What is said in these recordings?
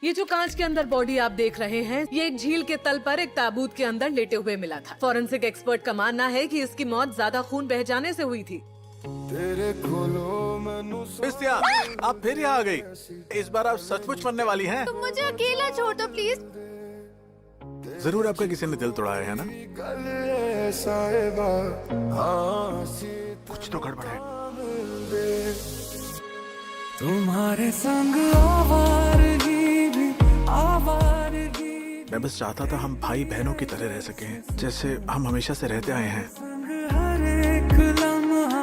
ये जो कांच के अंदर बॉडी आप देख रहे हैं, ये एक झील के तल पर एक ताबूत के अंदर लेटे हुए मिला था। फॉरेंसिक एक्सपर्ट का मानना है कि इसकी मौत ज्यादा खून बह जाने से हुई थी। क्रिस्टिया, आप फिर यहाँ आ गई। इस बार आप सचमुच मरने वाली हैं। तुम मुझे अकेला छोड़ दो प्लीज। जरूर आपका किसी ने दिल तोड़ाया है ना? कुछ तो गड़बड़ है। तुम्हारे संग आवारगी मैं बस चाहता था हम भाई बहनों की तरह रह सके, जैसे हम हमेशा से रहते आए हैं। हर एक लम्हा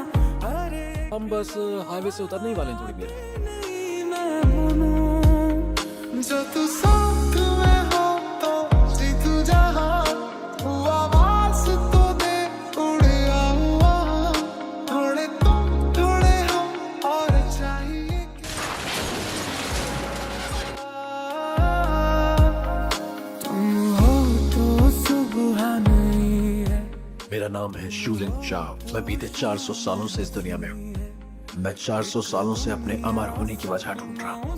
हम बस हाईवे से उतरने ही वाले हैं थोड़ी देर। मैं बनूं जो तू साथ में हो तो जीतू जहां हुआ आवाज तो दे उड़े हुआ थोड़े तुम थोड़े हम और चाहिए तुम हो तो सुबह नहीं है। मेरा नाम है शूलिन शाह। मैं बीते 400 सालों से इस दुनिया में हूँ। मैं 400 सालों से अपने अमर होने की वजह ढूंढ रहा हूँ।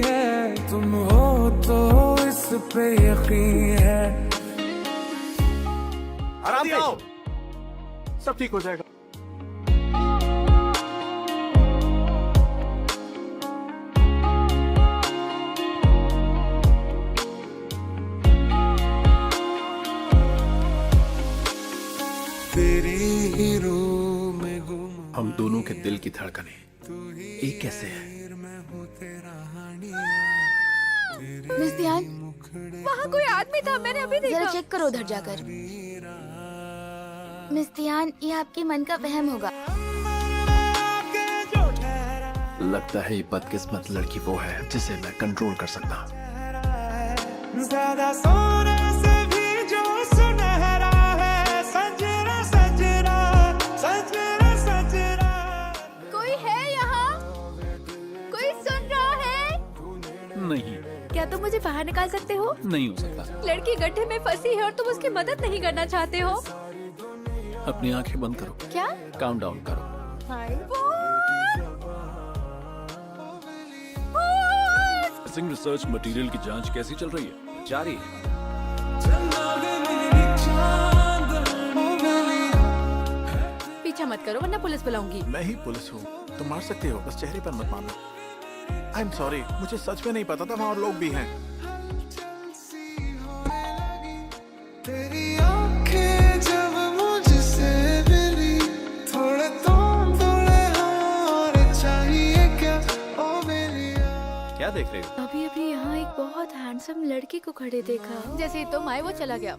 है तुम हो तो इस पे यकीन है। आराम से आओ, सब ठीक हो जाएगा। तेरी ही रूह में गुम हम दोनों के दिल की धड़कनें एक कैसे है? मिस ध्यान, वहाँ कोई आदमी था, मैंने अभी देखा। जरा चेक करो उधर जाकर। मिस ध्यान, ये आपके मन का वहम होगा। लगता है ये बदकिस्मत लड़की वो है जिसे मैं कंट्रोल कर सकता हूँ। ज्यादा सोने से भी जो सुनहरा है सजरा सजरा सजरा सजरा। कोई है यहाँ? कोई सुन रहा है? नहीं, क्या तुम मुझे बाहर निकाल सकते हो? नहीं हो सकता। लड़की गड्ढे में फंसी है और तुम उसकी मदद नहीं करना चाहते हो? अपनी आंखें बंद करो, क्या? काउंट डाउन करो। मिसिंग रिसर्च मटेरियल की जांच कैसी चल रही है? जारी है। पीछा मत करो वरना पुलिस बुलाऊंगी। मैं ही पुलिस हूँ, तुम मार सकते हो, बस चेहरे पर मत मारना। आई एम सॉरी, मुझे सच में नहीं पता था वहाँ और लोग भी हैं। तेरी आंखें जब मुझसे मिली थोड़े तुम थोड़े हम और चाहिए क्या ओ मेरी क्या देख रहे हो? अभी अभी यहाँ एक बहुत हैंडसम लड़की को खड़े देखा। जैसे ही तुम आए वो चला गया।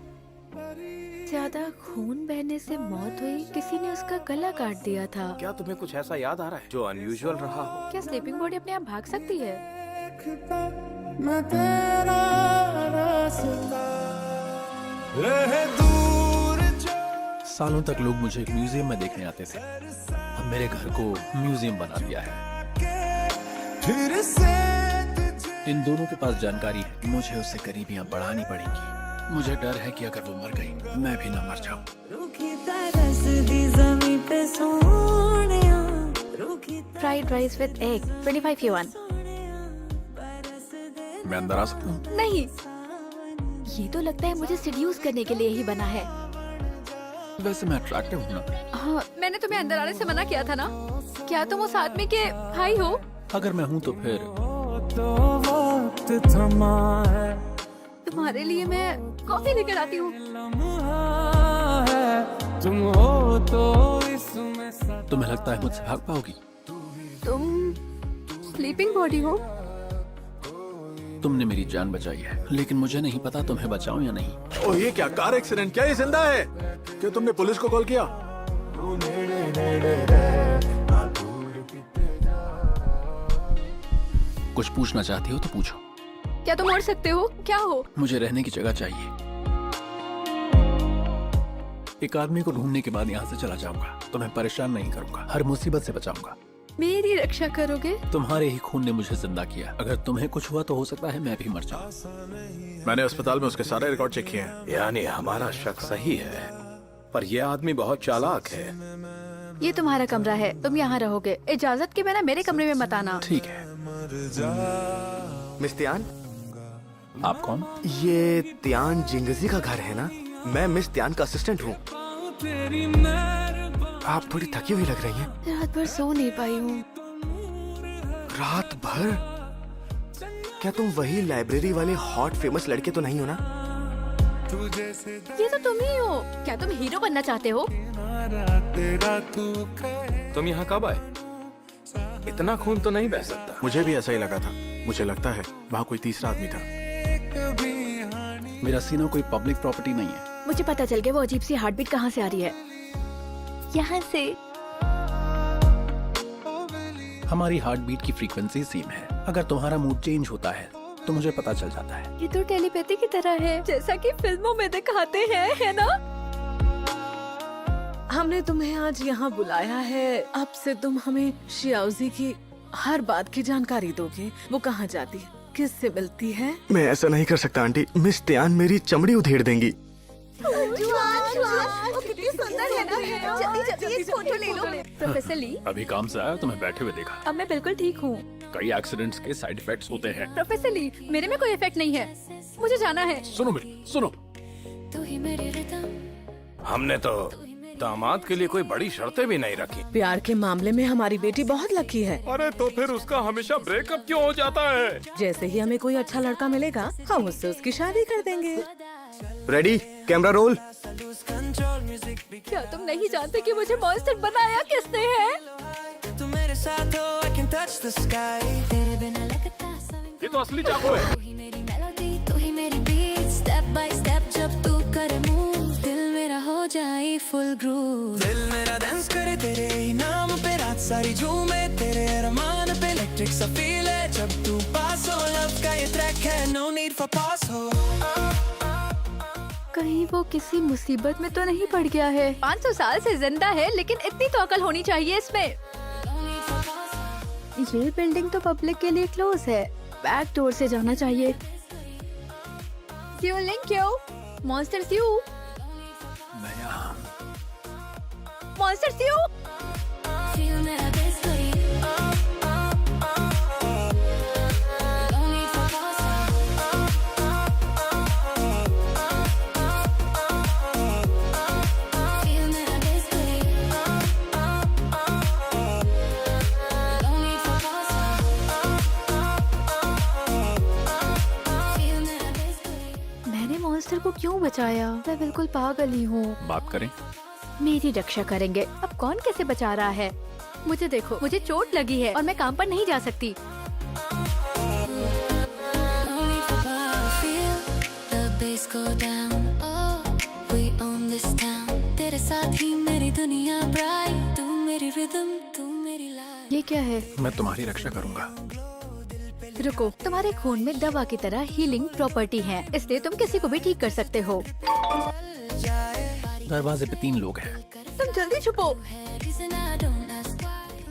ज्यादा खून बहने से मौत हुई, किसी ने उसका गला काट दिया था। क्या तुम्हें कुछ ऐसा याद आ रहा है जो अनयूजुअल रहा हो? क्या स्लीपिंग बॉडी अपने आप भाग सकती है? मैं तेरा रास्ता रहे दूर जो सालों तक लोग मुझे एक म्यूजियम में देखने आते थे। अब मेरे घर को म्यूजियम बना दिया है। फिर से तुझे इन दोनों के पास जानकारी है, मुझे उससे करीबियां बढ़ानी पड़ेंगी। मुझे डर है कि अगर वो मर गई, मैं भी ना मर जाऊं। रुकी तरस दी ज़मीं पे सोनिया रुकी fried rice with egg 25 yuan. मैं अंदर आ सकता हूँ? नहीं, ये तो लगता है मुझे सिड्यूस करने के लिए ही बना है। वैसे मैं अट्रैक्टिव हूँ ना? हाँ, मैंने तुम्हें अंदर आने से मना किया था ना? क्या तुम उस आदमी के भाई हो? अगर मैं हूँ तो फिर तो वक्त थमा है तुम्हारे लिए मैं कॉफी लेकर आती हूँ। लम्हा है तुम हो तो इसमें सदा तुम्हें लगता है मुझसे भाग पाओगी? तुम स्लीपिंग बॉडी हो? तुमने मेरी जान बचाई है, लेकिन मुझे नहीं पता तुम्हें बचाऊं या नहीं। ओह, ये क्या कार एक्सीडेंट? क्या ये जिंदा है? क्या तुमने पुलिस को कॉल किया? कुछ पूछना चाहती हो तो पूछो। क्या तुम उड़ सकते हो? क्या हो? मुझे रहने की जगह चाहिए। एक आदमी को ढूंढने के बाद यहाँ से चला जाऊंगा। तुम्हें परेशान नहीं करूंगा, हर मुसीबत से बचाऊंगा। मेरी रक्षा करोगे? तुम्हारे ही खून ने मुझे जिंदा किया। अगर तुम्हें कुछ हुआ तो हो सकता है मैं भी मर जाऊं। मैंने अस्पताल में उसके सारे रिकॉर्ड चेक किए हैं। यानी हमारा शक सही है, पर यह आदमी बहुत चालाक है। ये तुम्हारा कमरा है, तुम यहाँ रहोगे। इजाजत के बिना मेरे कमरे में मत आना। ठीक है, मिस त्यान, आप कौन? ये त्यान जिंगजी का घर है ना? मैं मिस त्यान का असिस्टेंट हूँ। आप थोड़ी थकी हुई लग रही हैं। रात भर सो नहीं पाई हूँ। रात भर? क्या तुम वही लाइब्रेरी वाले हॉट फेमस लड़के तो नहीं हो ना? ये तो तुम ही हो। क्या तुम हीरो बनना चाहते हो? तुम यहाँ कब आए? इतना खून तो नहीं बह सकता। मुझे भी ऐसा ही लगा था। मुझे लगता है वहाँ कोई तीसरा आदमी था। मेरा सीनो कोई पब्लिक प्रॉपर्टी नहीं है। मुझे पता चल गया वो अजीब सी हार्ट बीट कहाँ से आ रही है। यहाँ से। हमारी हार्ट बीट की फ्रीक्वेंसी सेम है। अगर तुम्हारा मूड चेंज होता है तो मुझे पता चल जाता है। ये तो टेलीपैथी की तरह है, जैसा कि फिल्मों में दिखाते हैं, है ना? हमने तुम्हें आज यहाँ बुलाया है। अब से तुम हमें शियाओजी की हर बात की जानकारी दोगे। वो कहाँ जाती है, किससे मिलती है? मैं ऐसा नहीं कर सकता आंटी। मिस त्यान मेरी चमड़ी उधेड़ देंगी। प्रोफेसर ली, अभी काम से आया, तुम्हें बैठे हुए देखा। अब मैं बिल्कुल ठीक हूँ। कई एक्सीडेंट्स के साइड इफेक्ट्स होते हैं। प्रोफेसर ली, मेरे में कोई इफेक्ट नहीं है। मुझे जाना है। सुनो मेरी, सुनो। हमने तो दामाद के लिए कोई बड़ी शर्तें भी नहीं रखी। प्यार के मामले में हमारी बेटी बहुत लकी है। अरे तो फिर उसका हमेशा ब्रेकअप क्यों हो जाता है? जैसे ही हमें कोई अच्छा लड़का मिलेगा, हम उससे उसकी शादी कर देंगे। Ready, camera roll. क्या तुम नहीं जानते कि मुझे मॉन्स्टर बनाया किसने है? ये तो असली चाकू है। फुल ग्रूव, दिल मेरा डांस करे तेरे ही नाम पे, रात सारी झूमे तेरे अरमान पे, इलेक्ट्रिक सा फील है जब तू पास हो, लव का ये ट्रैक है, नो नीड फॉर पास हो। कहीं वो किसी मुसीबत में तो नहीं पड़ गया है? 500 साल से जिंदा है, लेकिन इतनी तो अकल होनी चाहिए इसमें। ये बिल्डिंग तो पब्लिक के लिए क्लोज है, बैक डोर से जाना चाहिए। क्यों लिंक क्यों? मॉन्स्टर क्यों? मॉन्स्टर क्यों? मैंने मॉन्स्टर को क्यों बचाया? मैं बिल्कुल पागल ही हूँ। बात करें। मेरी रक्षा करेंगे। अब कौन कैसे बचा रहा है? मुझे देखो, मुझे चोट लगी है और मैं काम पर नहीं जा सकती। तेरे साथ ही मेरी दुनिया ब्राइट, तू मेरी रिदम, तू मेरी लाइफ। ये क्या है? मैं तुम्हारी रक्षा करूंगा। रुको, तुम्हारे खून में दवा की तरह हीलिंग प्रॉपर्टी है, इसलिए तुम किसी को भी ठीक कर सकते हो। दरवाजे पे 3 लोग हैं। तुम जल्दी छुपो।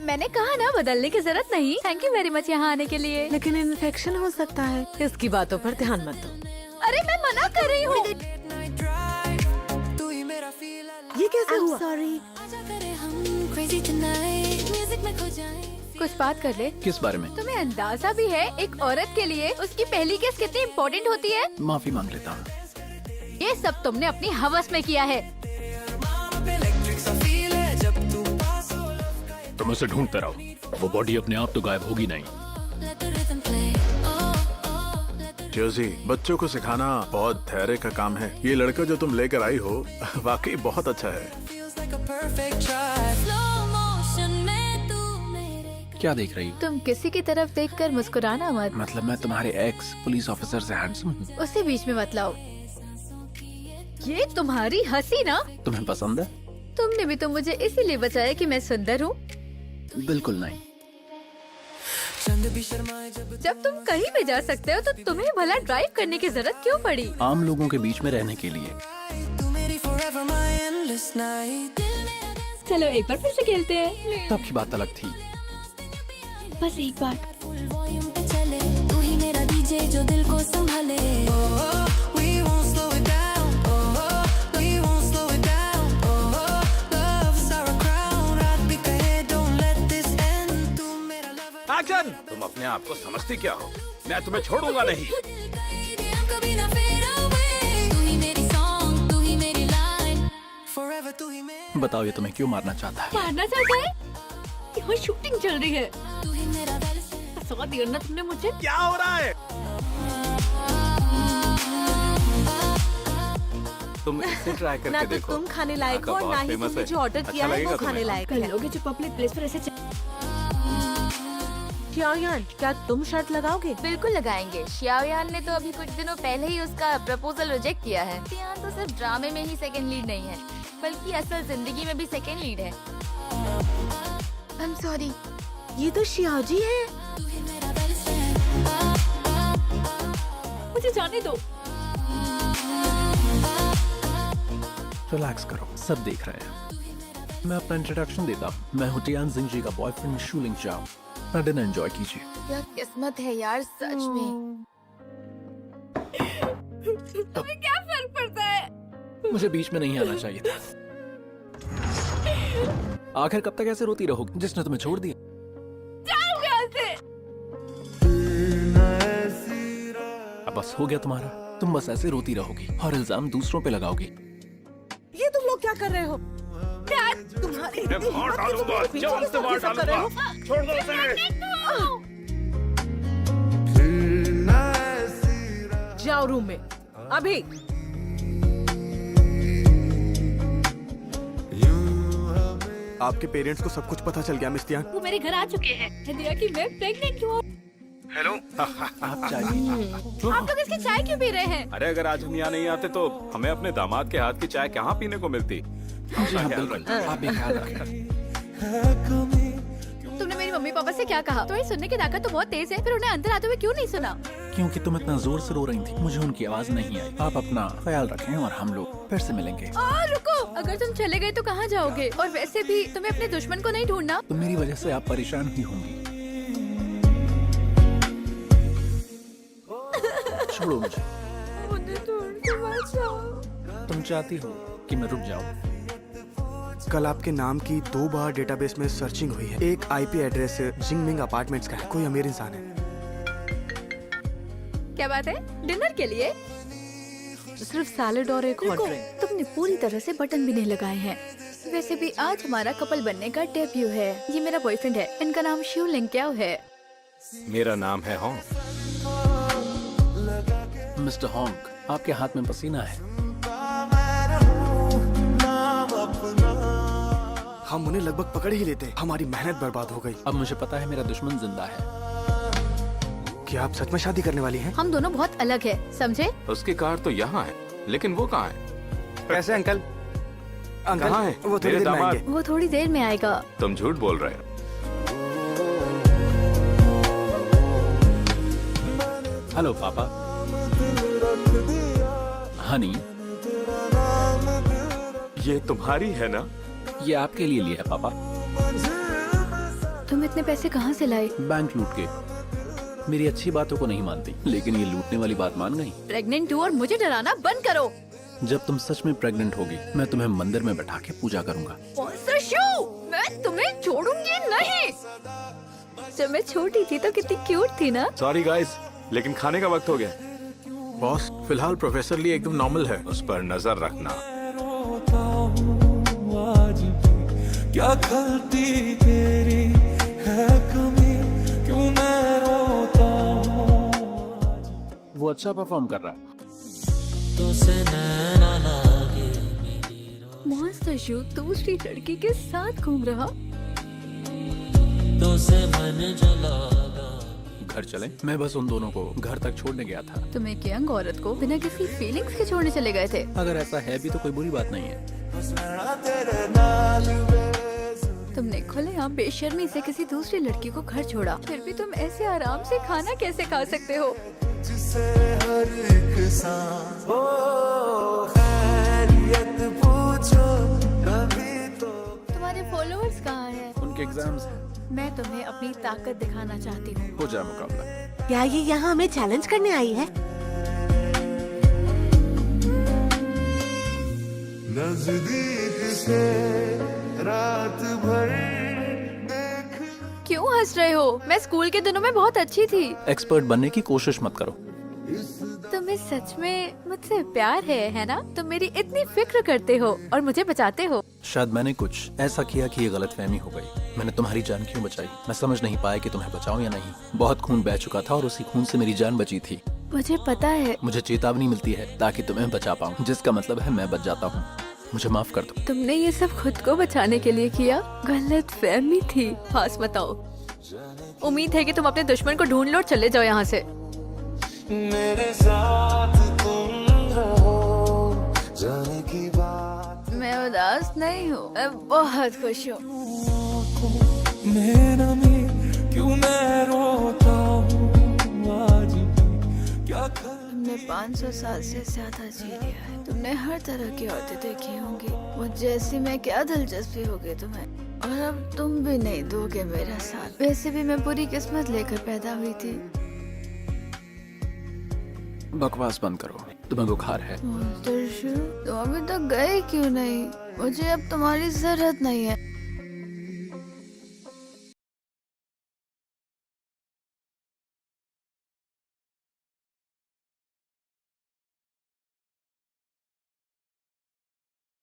मैंने कहा ना, बदलने की जरूरत नहीं। थैंक यू वेरी मच यहाँ आने के लिए। लेकिन इन्फेक्शन हो सकता है, इसकी बातों पर ध्यान मत दो। अरे मैं मना कर रही हूँ। ये कैसे हुआ? सॉरी। कुछ बात कर ले। किस बारे में? तुम्हें अंदाजा भी है एक औरत के लिए उसकी पहली किस कितनी इम्पोर्टेंट होती है? माफी मांग लेता हूँ। ये सब तुमने अपनी हवस में किया है। तुम उसे ढूंढते रहो, वो बॉडी अपने आप तो गायब होगी नहीं। जोजी, बच्चों को सिखाना बहुत धैर्य का काम है। ये लड़का जो तुम लेकर आई हो वाकई बहुत अच्छा है। क्या देख रही हो? तुम किसी की तरफ देखकर मुस्कुराना मत। मतलब मैं तुम्हारे एक्स पुलिस ऑफिसर से हैंडसम हूँ? उसे बीच में मत लाओ। ये तुम्हारी हंसी ना? तुम्हें पसंद है? तुमने भी तो मुझे इसीलिए बचाया कि मैं सुंदर हूँ। बिल्कुल नहीं। जब तुम कहीं भी जा सकते हो तो तुम्हें भला ड्राइव करने की जरूरत क्यों पड़ी? आम लोगों के बीच में रहने के लिए। चलो एक बार फिर से खेलते हैं। तब की बात अलग थी। बस एक बार। तू ही मेरा डीजे जो दिल को संभाले। एक्शन! तुम अपने आप को समझती क्या हो? मैं तुम्हें छोड़ूंगा नहीं। कभी ना fade away। तू ही मेरी song, तू ही मेरी line, forever तू ही मेरा। बताओ ये तुम्हें क्यों मारना चाहता है? मारना चाहता है? यहाँ शूटिंग चल रही है। तू ही मेरा वेलस्टे। फंसा दिया ना तुमने मुझे। क्या हो रहा है? तुम इसे ट्राई करके ना तो देखो। तुम खाने लायक हो और ना ही तुमने जो ऑर्डर किया है वो खाने लायक है। लोगे जो पब्लिक प्लेस पर ऐसे xiaoyan, क्या तुम शर्त लगाओगे? बिल्कुल लगाएंगे। शियाओयान ने तो अभी कुछ दिनों पहले ही उसका प्रपोजल रिजेक्ट किया है। यहाँ तो सिर्फ ड्रामे में ही सेकंड लीड नहीं है, बल्कि असल जिंदगी में भी सेकंड लीड है। I'm sorry। ये तो शियाओजी है। तू ही मेरा वेलस्टे। मुझे जाने दो। रिलैक्स करो, सब देख रहे हैं। मैं अपना इंट्रोडक्शन देता हूँ। मैं हूँ टियान जिंगजी का बॉयफ्रेंड शूलिंग चाओ। अपना डिनर एंजॉय कीजिए। क्या किस्मत है यार, सच में। तुम्हें क्या फर्क पड़ता है? मुझे बीच में नहीं आना चाहिए था। आखिर कब तक ऐसे रोती रहोगी जिसने तुम्हें छोड़ दिया? जाओ यहाँ से। अब बस हो गया तुम्हारा। तुम बस ऐसे रोती रहोगी और इल्जाम दूसरों पे लगाओगी। ये तुम लोग क्या कर रहे हो? तुम्हारी मैं मार डालूंगा, जान से मार डालूंगा। छोड़ दो उसे। जाओ रूम में अभी। आपके पेरेंट्स को सब कुछ पता चल गया मिस तियान। वो मेरे घर आ चुके हैं। इंदिरा की मैं प्रेग्नेंट हूँ। आप चाहिए आप लोग इसकी चाय क्यों पी रहे हैं? अरे अगर आज हम यहाँ नहीं आते तो हमें अपने दामाद के हाथ की चाय कहाँ पीने को मिलती? जी हाँ बिल्कुल, आप भी ख्याल रखें। तुमने मेरी मम्मी पापा से क्या कहा? तुम्हारी सुनने की ताकत तो बहुत तेज है, फिर उन्हें अंदर आते हुए क्यों नहीं सुना? क्योंकि तुम इतना जोर से रो रही थी, मुझे उनकी आवाज नहीं आई। आप अपना ख्याल रखें और हम लोग फिर से मिलेंगे। रुको, अगर तुम चले गए तो कहाँ जाओगे? और वैसे भी तुम्हें अपने दुश्मन को नहीं ढूंढना। तो मेरी वजह से आप परेशान ही होंगी। छोड़ो मुझे। तुम चाहती हो कि मैं रुक जाऊं? कल आपके नाम की 2 बार डेटाबेस में सर्चिंग हुई है। एक आईपी एड्रेस जिंगमिंग अपार्टमेंट्स का है। कोई अमीर इंसान है। क्या बात है? डिनर के लिए? सिर्फ सैलेड और एक हॉट ड्रिंक। तुमने पूरी तरह से बटन भी नहीं लगाए हैं। वैसे भी आज हमारा कपल बनने का डेब्यू है। ये मेरा बॉयफ्रेंड है, इनका नाम शूलिंग क्या है। मेरा नाम है होंग। मिस्टर होंग, आपके हाथ में पसीना है। हम उन्हें लगभग पकड़ ही लेते। हमारी मेहनत बर्बाद हो गई। अब मुझे पता है मेरा दुश्मन जिंदा है। क्या आप सच में शादी करने वाली हैं? हम दोनों बहुत अलग है, समझे? उसकी कार तो यहाँ है, लेकिन वो कहाँ है? कैसे अंकल? अंकल कहाँ है? वो थोड़ी मेरे देर में दामाद। आएंगे। वो थोड़ी देर में आएगा। तुम झूठ बोल रहे हो। हेलो पापा। हनी, ये तुम्हारी है ना? ये आपके लिए लिया है पापा। तुम इतने पैसे कहाँ से लाए? बैंक लूट के। मेरी अच्छी बातों को नहीं मानती, लेकिन ये लूटने वाली बात मान गई। प्रेग्नेंट हूँ और मुझे डराना बंद करो। जब तुम सच में प्रेग्नेंट होगी, मैं तुम्हें मंदिर में बैठा के पूजा करूंगा। Monster show! मैं तुम्हें छोड़ूंगी नहीं। जब मैं छोटी थी तो कितनी क्यूट थी ना? सॉरी गाइस, लेकिन खाने का वक्त हो गया। बॉस फिलहाल प्रोफेसर लिए एकदम नॉर्मल है। उस पर नजर रखना। रोता हूँ आज भी, क्या गलती तेरी है कमी, क्यों मैं रोता हूँ। वो अच्छा परफॉर्म कर रहा है। मॉन्स्टर शो दूसरी लड़की के साथ घूम रहा। घर चलें? मैं बस उन दोनों को घर तक छोड़ने गया था। तुम एक यंग औरत को बिना किसी फीलिंग्स के छोड़ने चले गए थे। अगर ऐसा है भी तो कोई बुरी बात नहीं है। तुमने खुलेआम बेशर्मी से किसी दूसरी लड़की को घर छोड़ा, फिर भी तुम ऐसे आराम से खाना कैसे खा सकते हो? जिसे हर एक सांस हो खैरियत पूछो कभी तो। तुम्हारे फॉलोअर्स कहाँ हैं? उनके एग्जाम्स हैं। मैं तुम्हें अपनी ताकत दिखाना चाहती हूँ। हो जाए मुकाबला। क्या ये यहाँ हमें चैलेंज करने आई है? नजदीक से रात भर देख। क्यों हंस रहे हो? मैं स्कूल के दिनों में बहुत अच्छी थी। एक्सपर्ट बनने की कोशिश मत करो। तुम्हें सच में मुझसे प्यार है ना? तुम मेरी इतनी फिक्र करते हो और मुझे बचाते हो। शायद मैंने कुछ ऐसा किया कि ये गलतफहमी हो गई। मैंने तुम्हारी जान क्यों बचाई? मैं समझ नहीं पाया कि तुम्हें बचाऊं या नहीं। बहुत खून बह चुका था और उसी खून से मेरी जान बची थी। मुझे पता है। मुझे चेतावनी मिलती है ताकि तुम्हें बचा पाऊं, जिसका मतलब है मैं बच जाता हूँ। मुझे माफ कर दो। तुमने ये सब खुद को बचाने के लिए किया? गलत फहमी थी। पास बताओ। उम्मीद है कि तुम अपने दुश्मन को ढूंढ लो और चले जाओ यहाँ से। मेरे साथ तुम रहो, जाने की बात मैं उदास नहीं हूँ, मैं बहुत खुश हूँ। मेरा में क्यों मैं रोता हूँ आज भी, क्या कर तुमने 500 साल से ज्यादा जी लिया है। तुमने हर तरह की औरतें देखी होंगी। मुझ जैसी में क्या दिलचस्पी होगी तुम्हें? और अब तुम भी नहीं दोगे मेरा साथ। वैसे भी मैं बुरी किस्मत लेकर पैदा हुई थी। बकवास बंद करो। तुम्हें बुखार है। तुम अभी तक गए क्यों नहीं? मुझे अब तुम्हारी जरूरत नहीं है।